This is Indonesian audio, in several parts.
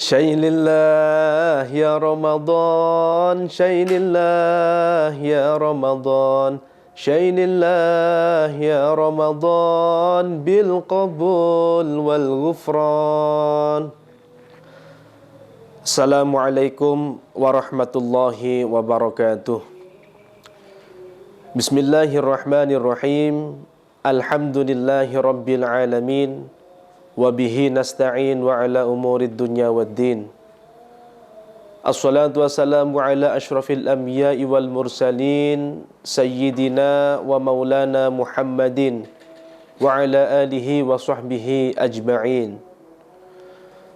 شيء لله يا رمضان، شيء لله يا رمضان، شيء لله يا رمضان بالقبول والغفران. Assalamualaikum warahmatullahi wabarakatuh. Bismillahirrahmanirrahim. Alhamdulillahi rabbil alamin. Wabihi nasta'in wa ala umurid dunya waddin. Assalatu wassalamu ala ashrafil anbiya'i wal mursalin, Sayyidina wa maulana Muhammadin wa ala alihi wa sahbihi ajma'in.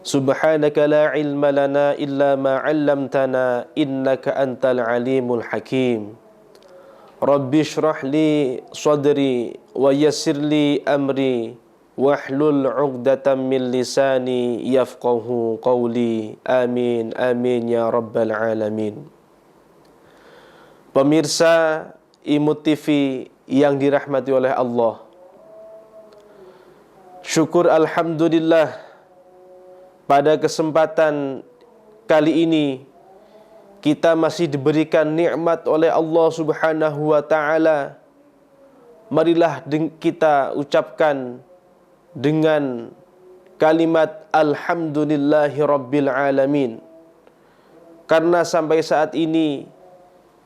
Subhanaka la ilma lana illa ma 'allamtana innaka antal alimul hakim. Rabbi shrah li sadri wa yassir li amri wahlul 'uqdatam min lisani yafqahu qawli. Amin amin ya rabbal alamin. Pemirsa Imut TV yang dirahmati oleh Allah, syukur alhamdulillah pada kesempatan kali ini kita masih diberikan nikmat oleh Allah Subhanahu wa taala. Marilah kita ucapkan dengan kalimat alhamdulillahi rabbil alamin. Karena sampai saat ini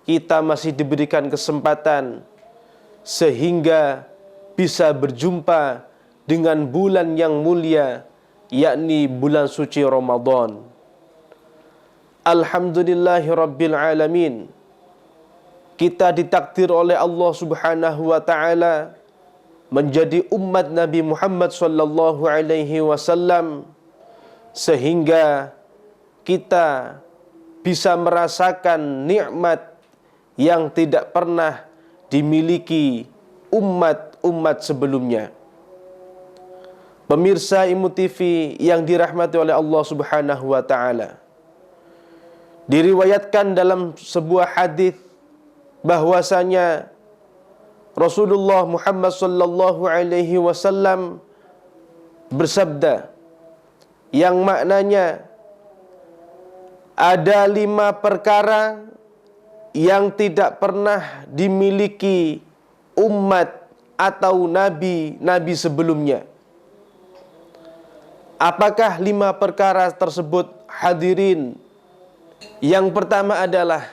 kita masih diberikan kesempatan sehingga bisa berjumpa dengan bulan yang mulia, yakni bulan suci Ramadan. Alhamdulillahi rabbil alamin. Kita ditakdir oleh Allah Subhanahu wa taala menjadi umat Nabi Muhammad sallallahu alaihi wasallam, sehingga kita bisa merasakan nikmat yang tidak pernah dimiliki umat-umat sebelumnya. Pemirsa Imut TV yang dirahmati oleh Allah Subhanahu wa taala, diriwayatkan dalam sebuah hadis bahwasanya Rasulullah Muhammad sallallahu alaihi wasallam bersabda yang maknanya ada 5 perkara yang tidak pernah dimiliki umat atau nabi-nabi sebelumnya. Apakah 5 perkara tersebut, hadirin? Yang pertama adalah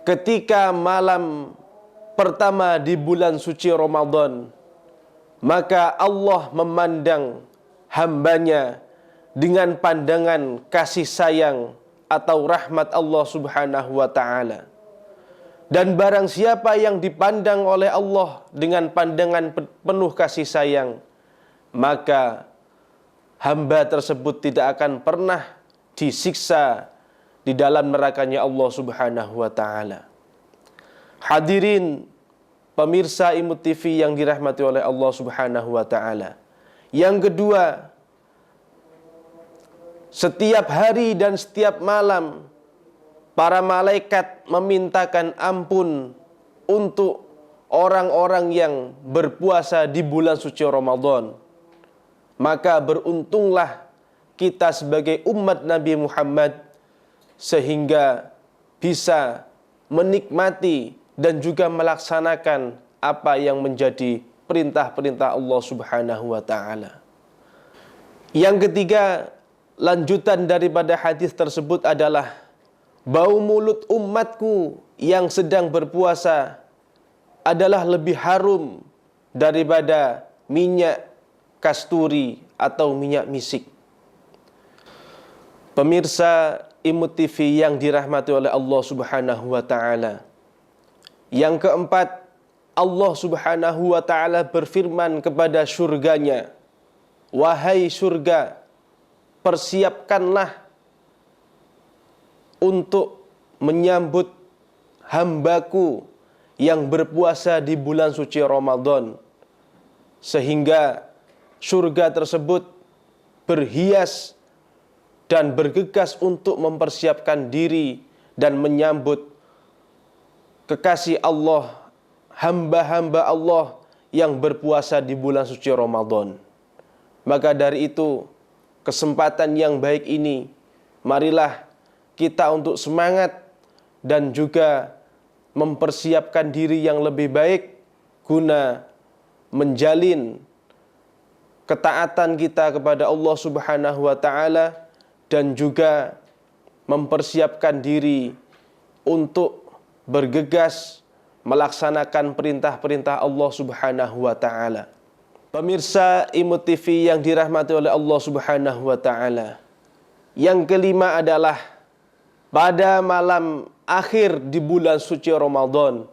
ketika malam pertama di bulan suci Ramadan, maka Allah memandang hambanya dengan pandangan kasih sayang atau rahmat Allah Subhanahu wa ta'ala. Dan barang siapa yang dipandang oleh Allah dengan pandangan penuh kasih sayang, maka hamba tersebut tidak akan pernah disiksa di dalam nerakanya Allah Subhanahu wa ta'ala. Hadirin pemirsa Imut TV yang dirahmati oleh Allah Subhanahu wa ta'ala. Yang kedua, setiap hari dan setiap malam para malaikat memintakan ampun untuk orang-orang yang berpuasa di bulan suci Ramadan. Maka beruntunglah kita sebagai umat Nabi Muhammad sehingga bisa menikmati dan juga melaksanakan apa yang menjadi perintah-perintah Allah Subhanahu wa ta'ala. Yang ketiga, lanjutan daripada hadis tersebut adalah bau mulut umatku yang sedang berpuasa adalah lebih harum daripada minyak kasturi atau minyak misik. Pemirsa Imut TV yang dirahmati oleh Allah Subhanahu wa ta'ala. Yang keempat, Allah Subhanahu wa ta'ala berfirman kepada surganya, wahai surga, persiapkanlah untuk menyambut hambaku yang berpuasa di bulan suci Ramadan, sehingga surga tersebut berhias dan bergegas untuk mempersiapkan diri dan menyambut kekasih Allah, hamba-hamba Allah yang berpuasa di bulan suci Ramadan. Maka dari itu, kesempatan yang baik ini, marilah kita untuk semangat dan juga mempersiapkan diri yang lebih baik guna menjalin ketaatan kita kepada Allah Subhanahu wa taala dan juga mempersiapkan diri untuk bergegas melaksanakan perintah-perintah Allah Subhanahu wa taala. Pemirsa IMU TV yang dirahmati oleh Allah Subhanahu wa taala. Yang kelima adalah pada malam akhir di bulan suci Ramadan,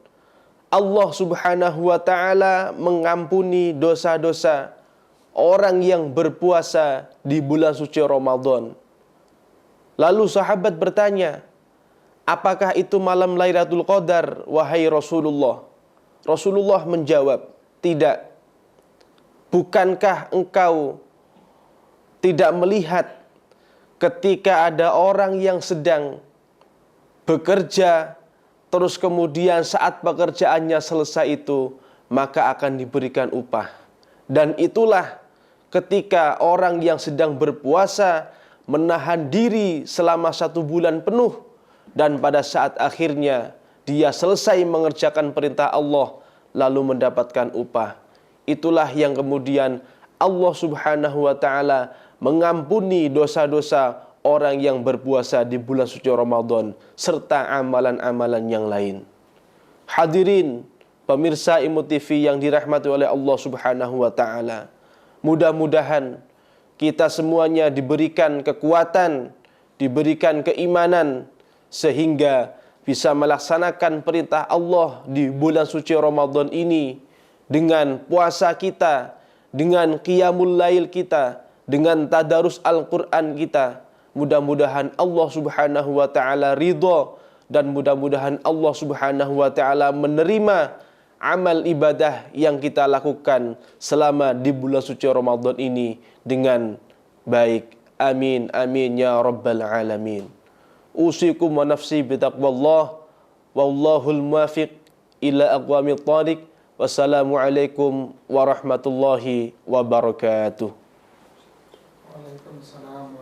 Allah Subhanahu wa taala mengampuni dosa-dosa orang yang berpuasa di bulan suci Ramadan. Lalu sahabat bertanya, apakah itu malam Lailatul Qadar, wahai Rasulullah? Rasulullah menjawab, tidak. Bukankah engkau tidak melihat ketika ada orang yang sedang bekerja, terus kemudian saat pekerjaannya selesai itu, maka akan diberikan upah. Dan itulah ketika orang yang sedang berpuasa menahan diri selama 1 bulan penuh, dan pada saat akhirnya dia selesai mengerjakan perintah Allah lalu mendapatkan upah. Itulah yang kemudian Allah Subhanahu wa taala mengampuni dosa-dosa orang yang berpuasa di bulan suci Ramadan serta amalan-amalan yang lain. Hadirin pemirsa IMU TV yang dirahmati oleh Allah Subhanahu wa taala, mudah-mudahan kita semuanya diberikan kekuatan, diberikan keimanan sehingga bisa melaksanakan perintah Allah di bulan suci Ramadan ini dengan puasa kita, dengan qiyamul lail kita, dengan tadarus Al-Quran kita. Mudah-mudahan Allah Subhanahu wa taala ridha dan mudah-mudahan Allah Subhanahu wa taala menerima amal ibadah yang kita lakukan selama di bulan suci Ramadan ini dengan baik. Amin amin ya rabbal alamin. Usikum wa nafsi bitaqwallah wallahul muwafiq ila aqwamit thariq. Wassalamualaikum warahmatullahi wabarakatuh. Waalaikumsalam.